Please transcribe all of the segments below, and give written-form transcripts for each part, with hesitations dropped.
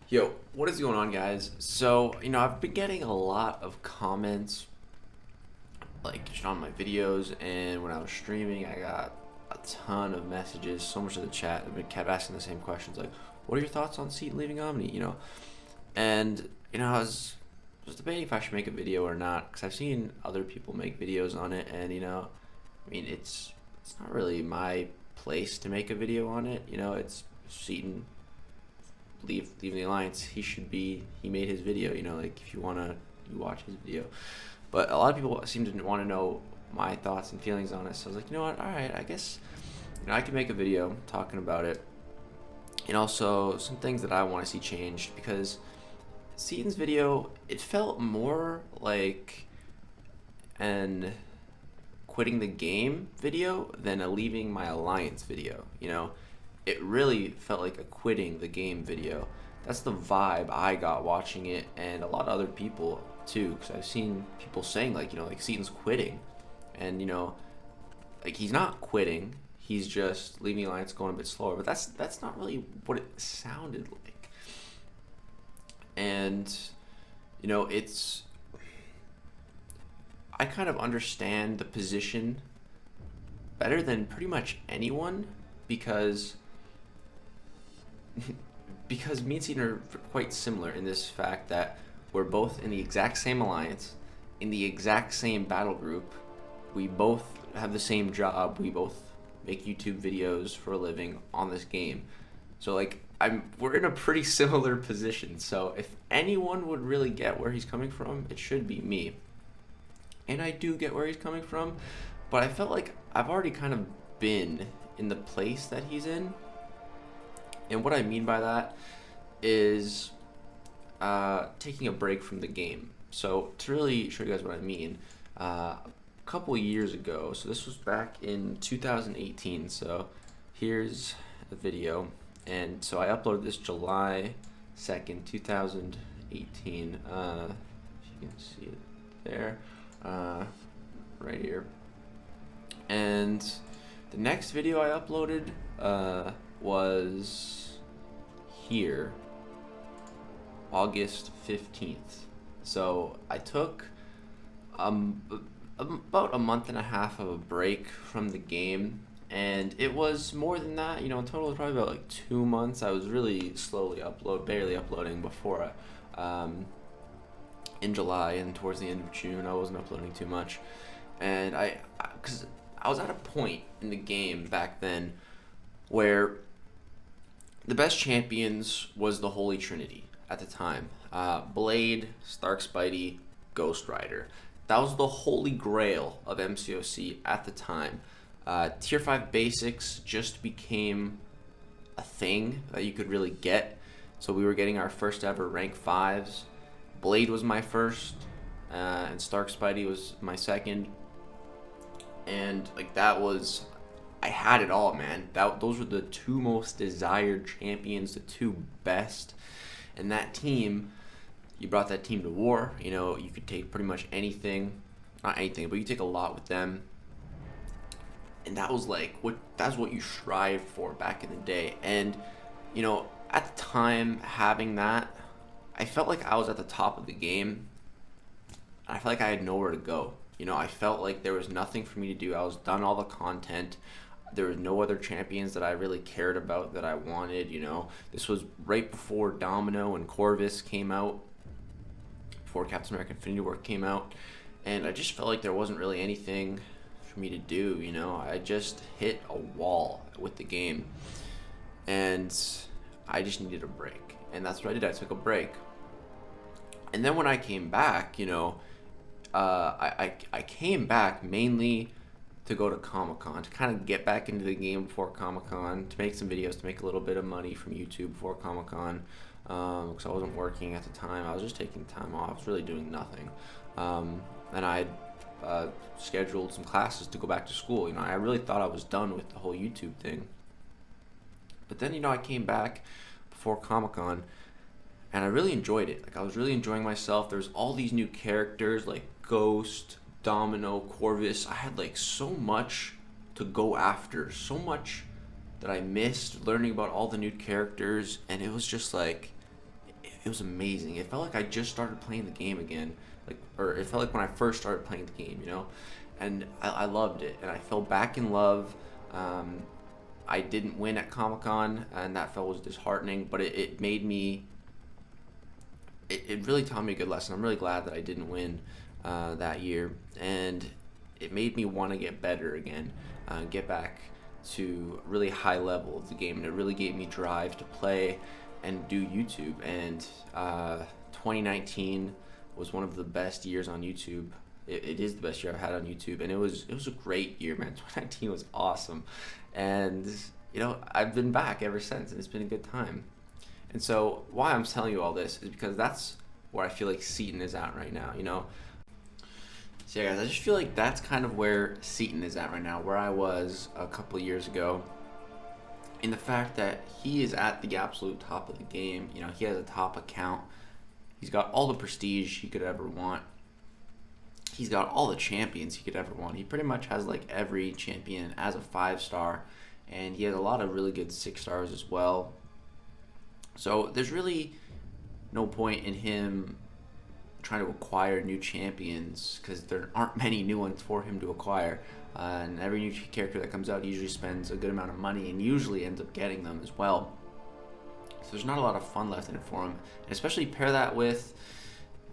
Yo, what is going on, guys? So, I've been getting a lot of comments, like, just on my videos, and when I was streaming, I got a ton of messages, so much of the chat. I've been kept asking the same questions, like, what are your thoughts on Seatin leaving Omni? And, I was debating if I should make a video or not, because I've seen other people make videos on it, and, it's not really my place to make a video on it, it's Seatin leaving the alliance. He made his video, like, if you want to, you watch his video. But a lot of people seem to want to know my thoughts and feelings on it, so I was like, you know what, all right, I guess I can make a video talking about it, and also some things that I want to see changed, because Seaton's video, it felt more like an quitting the game video than a leaving my alliance video. It really felt like a quitting the game video. That's the vibe I got watching it, and a lot of other people too, because I've seen people saying, like Seaton's quitting, and like, he's not quitting, he's just leaving the alliance, going a bit slower. But that's not really what it sounded like. And it's, I kind of understand the position better than pretty much anyone, because because me and Seaton are quite similar in this fact that we're both in the exact same alliance, in the exact same battle group. We both have the same job. We both make YouTube videos for a living on this game. So, like, we're in a pretty similar position. So if anyone would really get where he's coming from, it should be me. And I do get where he's coming from, but I felt like I've already kind of been in the place that he's in. And what I mean by that is taking a break from the game. So to really show you guys what I mean, a couple years ago, so this was back in 2018, so here's a video. And so I uploaded this July 2nd, 2018, if you can see it there, right here. And the next video I uploaded was here, August 15th. So I took about a month and a half of a break from the game, and it was more than that. In total it was probably about like 2 months. I was really slowly barely uploading before in July, and towards the end of June I wasn't uploading too much. And because I was at a point in the game back then where the best champions was the Holy Trinity at the time. Blade, Stark Spidey, Ghost Rider. That was the holy grail of MCOC at the time. Tier 5 basics just became a thing that you could really get. So we were getting our first ever rank 5s. Blade was my first, and Stark Spidey was my second. And like, I had it all, man. Those were the two most desired champions, the two best. And that team, you brought that team to war. You could take pretty much anything, not anything, but you take a lot with them. And that was like that's what you strived for back in the day. And at the time, having that, I felt like I was at the top of the game. I felt like I had nowhere to go. I felt like there was nothing for me to do. I was done all the content. There was no other champions that I really cared about that I wanted. This was right before Domino and Corvus came out, before Captain America Infinity War came out, and I just felt like there wasn't really anything for me to do. I just hit a wall with the game, and I just needed a break, and that's what I did. I took a break, and then when I came back, I came back mainly to go to Comic-Con, to kind of get back into the game before Comic-Con, to make some videos, to make a little bit of money from YouTube before Comic-Con, because I wasn't working at the time. I was just taking time off. I was really doing nothing. And I scheduled some classes to go back to school. I really thought I was done with the whole YouTube thing. But then, I came back before Comic-Con, and I really enjoyed it. Like, I was really enjoying myself. There's all these new characters, like Ghost, Domino, Corvus. I had like so much to go after, so much that I missed learning about all the new characters, and it was just like, it was amazing. It felt like I just started playing the game again, or it felt like when I first started playing the game, and I loved it, and I fell back in love. I didn't win at Comic-Con, and that was disheartening, but it made me, it really taught me a good lesson. I'm really glad that I didn't win that year, and it made me want to get better again, get back to a really high level of the game, and it really gave me drive to play and do YouTube. And 2019 was one of the best years on YouTube. It is the best year I've had on YouTube, and it was a great year, man. 2019 was awesome, and I've been back ever since, and it's been a good time. And so why I'm telling you all this is because that's where I feel like Seatin is at right now. So yeah, guys, I just feel like that's kind of where Seatin is at right now, where I was a couple of years ago, in the fact that he is at the absolute top of the game. He has a top account. He's got all the prestige he could ever want. He's got all the champions he could ever want. He pretty much has like every champion as a 5-star, and he has a lot of really good 6-stars as well. So there's really no point in him trying to acquire new champions, because there aren't many new ones for him to acquire. And every new character that comes out, he usually spends a good amount of money and usually ends up getting them as well. So there's not a lot of fun left in it for him. And especially pair that with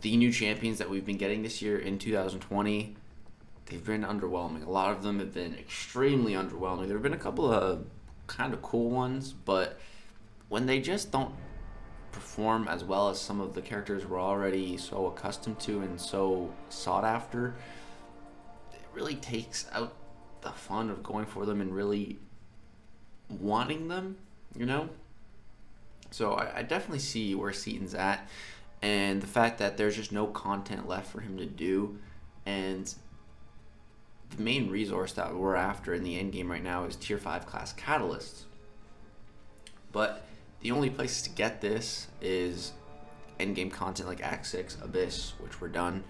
the new champions that we've been getting this year in 2020. They've been underwhelming. A lot of them have been extremely underwhelming. There have been a couple of kind of cool ones, but when they just don't perform as well as some of the characters we're already so accustomed to and so sought after, it really takes out the fun of going for them and really wanting them, So I definitely see where Seatin's at, and the fact that there's just no content left for him to do, and the main resource that we're after in the end game right now is tier 5 class catalysts. But the only place to get this is endgame content like Act 6, Abyss, which we're done.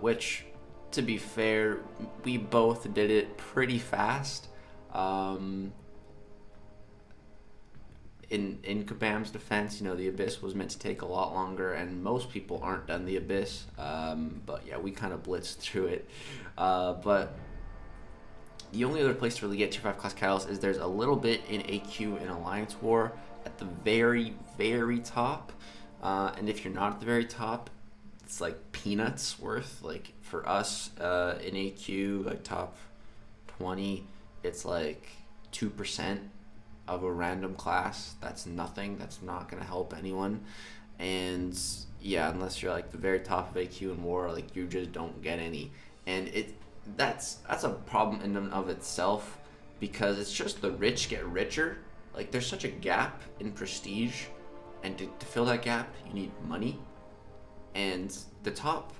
Which, to be fair, we both did it pretty fast. In Kabam's defense, the Abyss was meant to take a lot longer, and most people aren't done the Abyss. But yeah, we kind of blitzed through it. But the only other place to really get tier 5 class catalyst is there's a little bit in AQ and Alliance War at the very, very top. And if you're not at the very top, it's like peanuts worth. Like for us in AQ, like top 20, it's like 2% of a random class. That's nothing. That's not going to help anyone. And yeah, unless you're like the very top of AQ and War, like you just don't get any. And that's a problem in and of itself, because it's just the rich get richer. Like there's such a gap in prestige, and to fill that gap you need money, and the top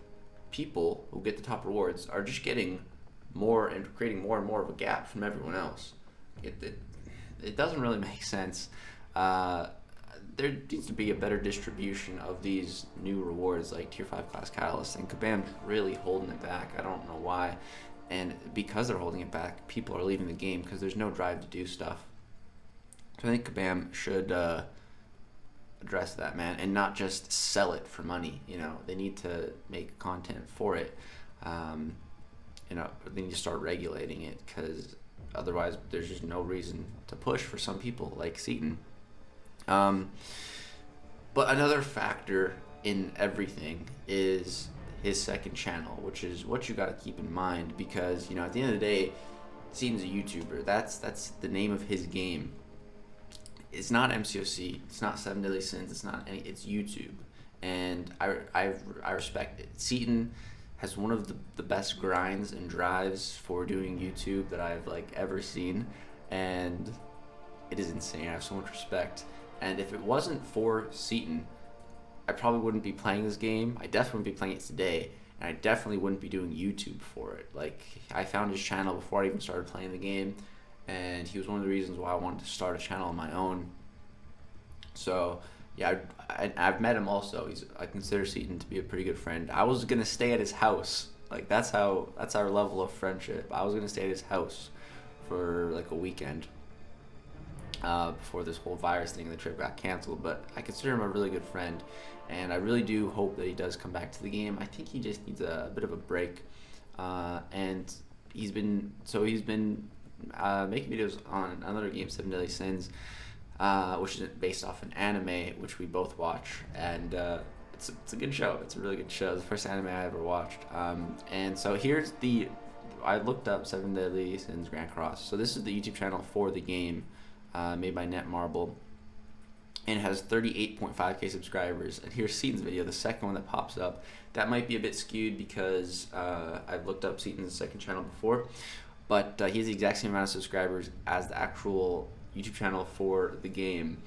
people who get the top rewards are just getting more and creating more and more of a gap from everyone else. It doesn't really make sense. There needs to be a better distribution of these new rewards like tier 5 class catalysts, and Kabam's really holding it back. I don't know why, and because they're holding it back, people are leaving the game because there's no drive to do stuff. So I think Kabam should address that, man, and not just sell it for money. They need to make content for it. They need to start regulating it, because otherwise there's just no reason to push for some people like Seatin. But another factor in everything is his second channel, which is what you got to keep in mind, because at the end of the day, Seatin's a YouTuber. That's the name of his game. It's not MCOC. It's not 7 Deadly Sins. It's not any. It's YouTube, and I respect it. Seatin has one of the best grinds and drives for doing YouTube that I've ever seen, and it is insane. I have so much respect. And if it wasn't for Seatin, I probably wouldn't be playing this game. I definitely wouldn't be playing it today, and I definitely wouldn't be doing YouTube for it. I found his channel before I even started playing the game, and he was one of the reasons why I wanted to start a channel on my own. So yeah, I've met him also. I consider Seatin to be a pretty good friend. I was gonna stay at his house. That's our level of friendship. I was gonna stay at his house for a weekend. before this whole virus thing and the trip got canceled. But I consider him a really good friend, and I really do hope that he does come back to the game. I think he just needs a bit of a break, and he's been making videos on another game, Seven Deadly Sins, which is based off an anime which we both watch, and it's a good show. It's a really good show. It's the first anime I ever watched. And so I looked up Seven Deadly Sins Grand Cross. So this is the YouTube channel for the game, made by Netmarble, and it has 38.5k subscribers. And here's Seatin's video, the second one that pops up. That might be a bit skewed because I've looked up Seatin's second channel before, but he has the exact same amount of subscribers as the actual YouTube channel for the game.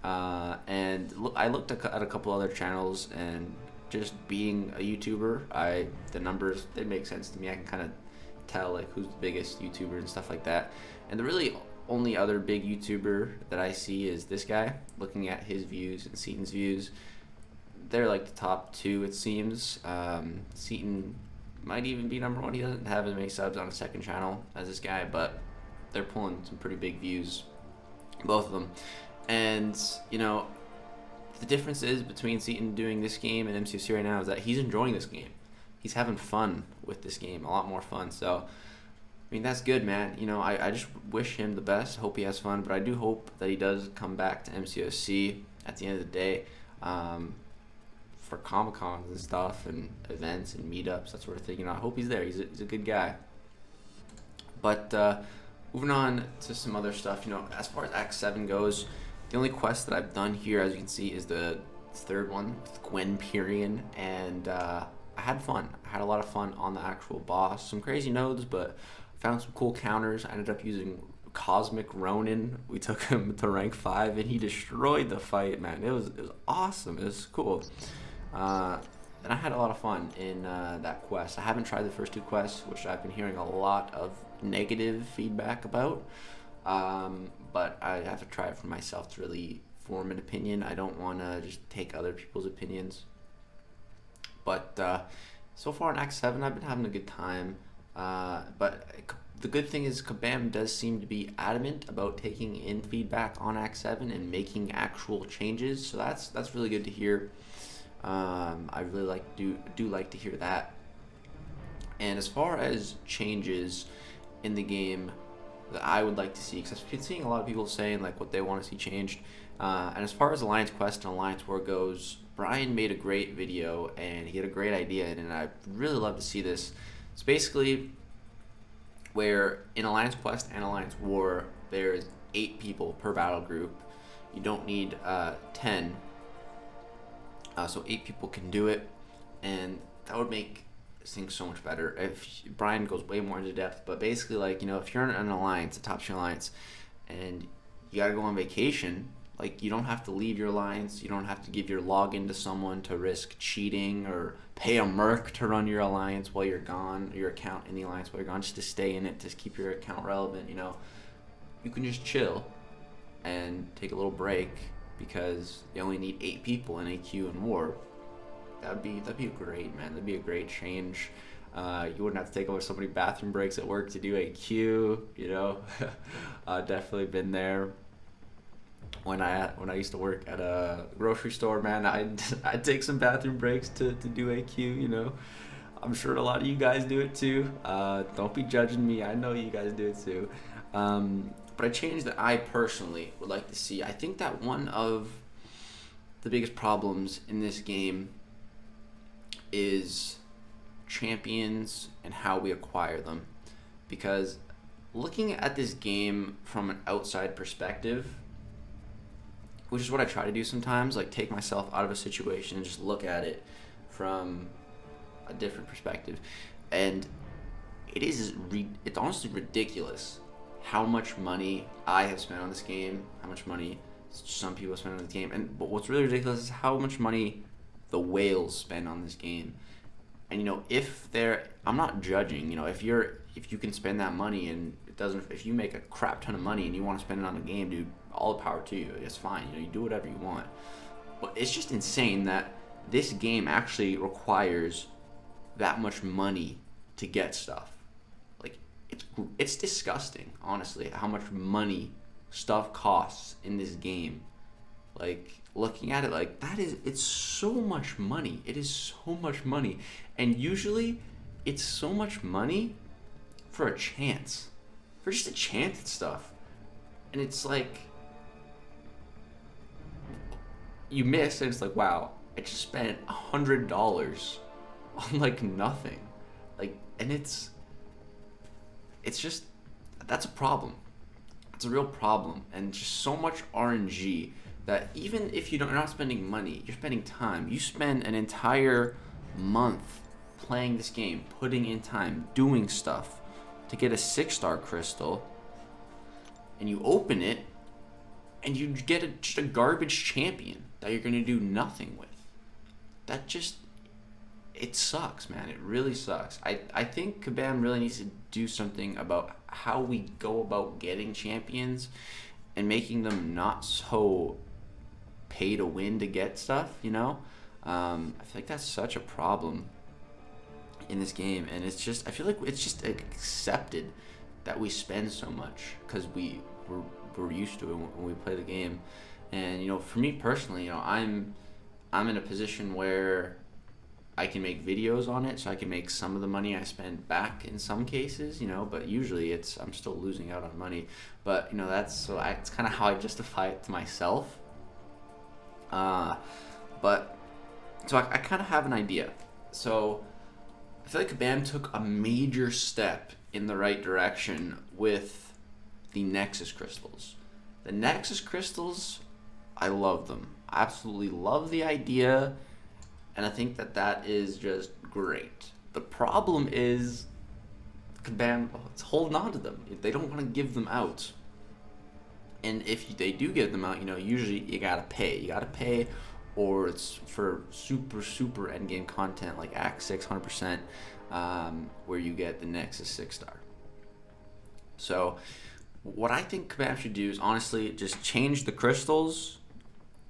And I looked at a couple other channels, and just being a YouTuber, the numbers, they make sense to me. I can kind of tell like who's the biggest YouTuber and stuff like that. And the really only other big YouTuber that I see is this guy. Looking at his views and Seatin's views, they're like the top two, it seems. Seatin might even be number one. He doesn't have as many subs on a second channel as this guy, but they're pulling some pretty big views, both of them. And the difference is between Seatin doing this game and MCOC right now is that he's enjoying this game. He's having fun with this game, a lot more fun. So I mean, that's good, man. I just wish him the best. Hope he has fun, but I do hope that he does come back to MCOC at the end of the day, for Comic-Cons and stuff and events and meetups, that sort of thing. I hope he's there. He's a good guy. But moving on to some other stuff, as far as Act 7 goes, the only quest that I've done here, as you can see, is the third one with Gwen Perion, and I had fun. I had a lot of fun on the actual boss. Some crazy nodes, but found some cool counters. I ended up using Cosmic Ronin. We took him to rank 5, and he destroyed the fight, man. It was awesome. It was cool. And I had a lot of fun in that quest. I haven't tried the first two quests, which I've been hearing a lot of negative feedback about. But I have to try it for myself to really form an opinion. I don't want to just take other people's opinions. But so far in Act 7, I've been having a good time. But the good thing is Kabam does seem to be adamant about taking in feedback on Act 7 and making actual changes. So that's really good to hear. I really do like to hear that. And as far as changes in the game that I would like to see, because I've been seeing a lot of people saying like what they want to see changed. And as far as Alliance Quest and Alliance War goes, Brian made a great video and he had a great idea, and I'd really love to see this. It's basically where in Alliance Quest and Alliance War, there's 8 people per battle group. You don't need 10. So 8 people can do it, and that would make things so much better. If Brian goes way more into depth, but basically, like, if you're in an alliance, a top tier alliance, and you gotta go on vacation, like, you don't have to leave your alliance. You don't have to give your login to someone to risk cheating or pay a merc to run your alliance while you're gone, your account in the alliance while you're gone, just to stay in it, to keep your account relevant. You can just chill and take a little break because you only need 8 people in AQ and War. That'd be great, man. That'd be a great change. You wouldn't have to take over so many bathroom breaks at work to do AQ. Definitely been there. When I used to work at a grocery store, man, I'd take some bathroom breaks to do AQ. I'm sure a lot of you guys do it too. Don't be judging me. I know you guys do it too. But a change that I personally would like to see, I think that one of the biggest problems in this game is champions and how we acquire them. Because looking at this game from an outside perspective, which is what I try to do sometimes, like take myself out of a situation and just look at it from a different perspective, and it's honestly ridiculous how much money I have spent on this game, how much money some people spend on this game, but what's really ridiculous is how much money the whales spend on this game. And I'm not judging. If you can spend that money and if you make a crap ton of money and you want to spend it on a game, dude, all the power to you. It's fine. You do whatever you want. But it's just insane that this game actually requires that much money to get stuff. Like, it's disgusting, honestly, how much money stuff costs in this game. Like, looking at it, like, it's so much money. It is so much money. And usually, it's so much money for a chance. For just a chance at stuff. And it's like, you miss, and it's like, wow, I just spent $100 on, like, nothing. Like, and it's just, that's a problem. It's a real problem. And just so much RNG that even if you're not spending money, you're spending time. You spend an entire month playing this game, putting in time, doing stuff to get a 6-star crystal, and you open it, and you get just a garbage champion that you're going to do nothing with. That just, it sucks, man. It really sucks. I think Kabam really needs to do something about how we go about getting champions and making them not so pay to win to get stuff, you know? I feel like that's such a problem in this game, and it's just, I feel like it's just accepted that we spend so much because we're used to it when we play the game. And, you know, for me personally, you know, I'm in a position where I can make videos on it, so I can make some of the money I spend back in some cases, you know, but usually I'm still losing out on money. But, you know, it's kind of how I justify it to myself. But so I kind of have an idea. So I feel like Kabam took a major step in the right direction with the Nexus crystals. The Nexus crystals, I love them. I absolutely love the idea, and I think that is just great. The problem is Kabam is holding on to them. They don't want to give them out. And if they do give them out, you know, usually you gotta pay. You gotta pay, or it's for super endgame content like Act 6, 100%, where you get the Nexus 6-star. So what I think Kabam should do is honestly just change the crystals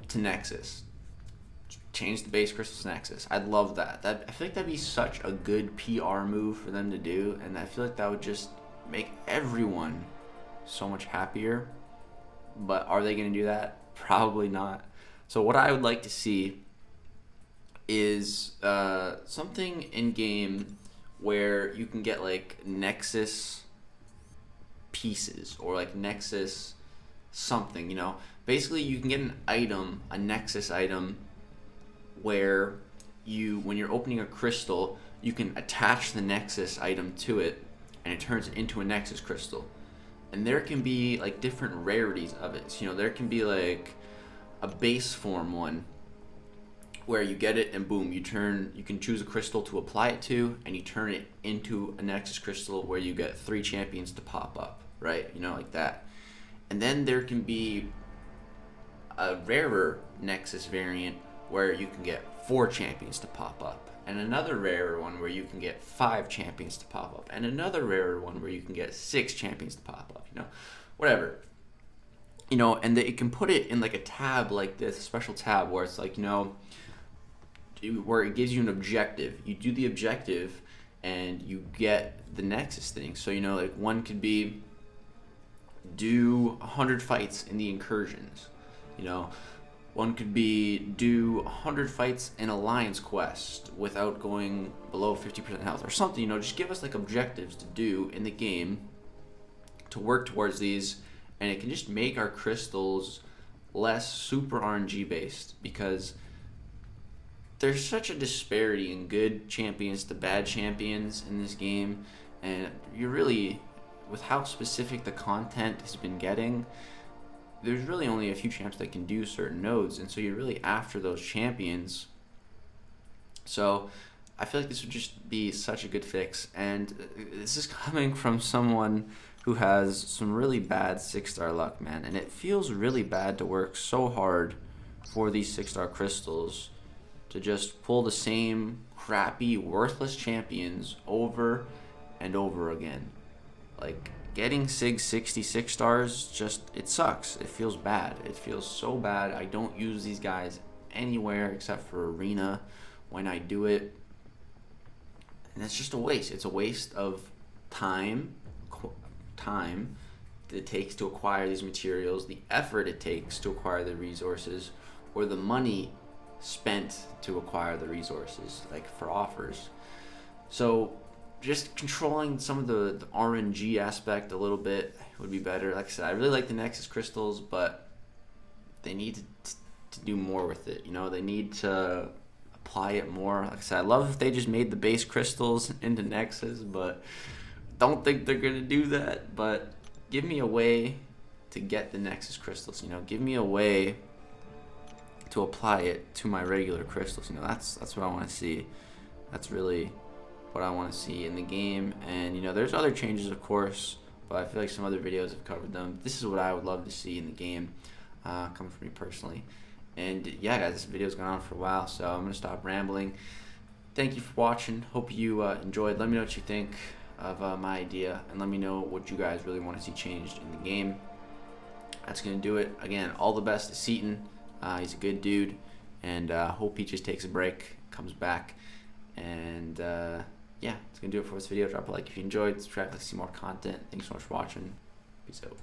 to Nexus. Change the base crystals to Nexus. I'd love that. I feel like that'd be such a good PR move for them to do, and I feel like that would just make everyone so much happier. But are they going to do that? Probably not. So what I would like to see is something in game where you can get like Nexus pieces or like Nexus something, you know. Basically, you can get an item, a Nexus item, where when you're opening a crystal, you can attach the Nexus item to it, and it turns it into a Nexus crystal. And there can be like different rarities of it. So, you know, there can be like a base form one where you get it and boom, you can choose a crystal to apply it to, and you turn it into a Nexus crystal where you get 3 champions to pop up, right? You know, like that. And then there can be a rarer Nexus variant where you can get 4 champions to pop up, and another rarer one where you can get 5 champions to pop up, and another rarer one where you can get 6 champions to pop up, you know, whatever. You know, and it can put it in like a tab like this, a special tab where it's like, you know, where it gives you an objective. You do the objective and you get the Nexus thing. So, you know, like one could be do 100 fights in the incursions, you know. One could be do 100 fights in Alliance Quest without going below 50% health or something, you know. Just give us like objectives to do in the game to work towards these, and it can just make our crystals less super RNG based, because there's such a disparity in good champions to bad champions in this game, and you really, with how specific the content has been getting, there's really only a few champs that can do certain nodes, and so you're really after those champions. So I feel like this would just be such a good fix, and this is coming from someone who has some really bad 6-star luck, man, and it feels really bad to work so hard for these 6-star crystals to just pull the same crappy, worthless champions over and over again. Like, getting Sig 66 stars, just, it sucks. It feels bad. It feels so bad. I don't use these guys anywhere except for Arena when I do it. And it's just a waste. It's a waste of time it takes to acquire these materials, the effort it takes to acquire the resources, or the money spent to acquire the resources, like for offers. So just controlling some of the RNG aspect a little bit would be better. Like I said, I really like the Nexus crystals, but they need to do more with it. You know, they need to apply it more. Like I said, I love if they just made the base crystals into Nexus, but don't think they're gonna do that. But give me a way to get the Nexus crystals. You know, give me a way to apply it to my regular crystals. You know, that's what I want to see. That's really what I want to see in the game. And you know, there's other changes, of course, but I feel like some other videos have covered them. This is what I would love to see in the game, coming from me personally. And yeah, guys, this video's gone on for a while, so I'm gonna stop rambling. Thank you for watching. Hope you enjoyed. Let me know what you think of my idea, and let me know what you guys really want to see changed in the game. That's gonna do it. Again, all the best to Seatin. He's a good dude, and hope he just takes a break, comes back, and yeah, that's gonna do it for this video. Drop a like if you enjoyed. Subscribe to see more content. Thanks so much for watching. Peace out.